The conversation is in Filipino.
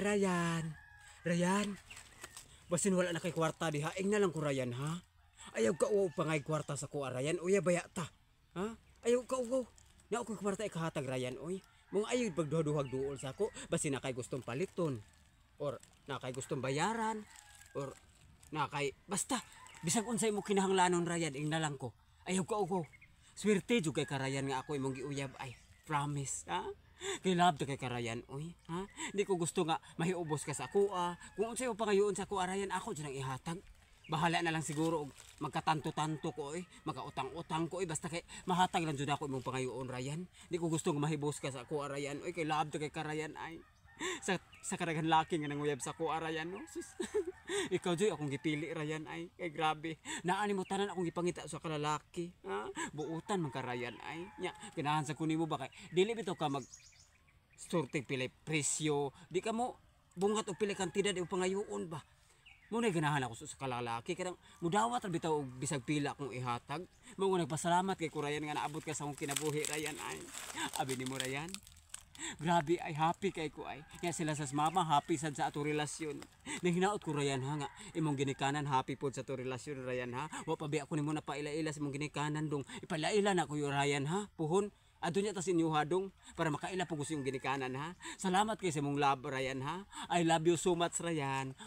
Ryan. Ryan. Basin wala na kay kwarta diha. Ing na lang ko Ryan ha. Ayaw ka uwaw pa ngay kwarta sa kuha Ryan. Uya baya ta. Ha? Ayaw ka uwaw. Na ako kwarta ikahatag Ryan oy. Mong ayaw pagduha-duhag duol sa ako. Basin na kay gustong paliton. Or na kay gustong bayaran. Or na kay basta. Bisag unsay mo kinahanglanon Ryan. Ing na lang ko. Ayaw ka uwaw. Swerte jud kay karayan nga ako imong giuyab ay. Promise ha. Kay love to kay karayan oy ha. Di ko gusto nga mahiubos ka sa kuha. Kung unsay mo pangayoon sa kuha Ryan ako dyan ang ihatag. Bahala na lang siguro og magkatanto-tanto ko oy, magkautang-utang ko oy basta kay mahatag lang jud ako imong pangayoon Ryan. Di ko gusto nga mahibos ka sa kuha Ryan oy kay love to kay karayan ay. Sa karaghan laki nga nanguyab sa kuha Ryan no. Sus. Ikaw joy akong gipili Ryan ay kay grabe. Naani mo tanan akong gipangita sa kalalaki. Ha? Buutan man ka Ryan ay. Nya ganahan sa kunimo ba kay dili bitaw ka mag sorting pilay presyo. Di ka mo bungat o pilay kantidad o pangayoon ba? Muna ganahan ako sa kalalaki. Kadang mudawat ra bitaw og bisag pila akong ihatag. Mo nagpasalamat kay Ryan nga naabot ka sa akong kinabuhi Ryan ay. Abi ni mo Ryan. Grabe ay happy kay ko ay. Nga sila sa mama happy sad sa ato relasyon. Nang hinaot ko Ryan ha nga imong ginikanan happy pod sa ato relasyon Ryan ha. Wa pa bi ako nimo na paila-ila sa imong ginikanan dong. Ipalaila na ko yo Ryan ha. Puhon adto nya ta sinyo hadong para makaila po gusto yung ginikanan ha. Salamat kay sa imong love Ryan ha. I love you so much Ryan.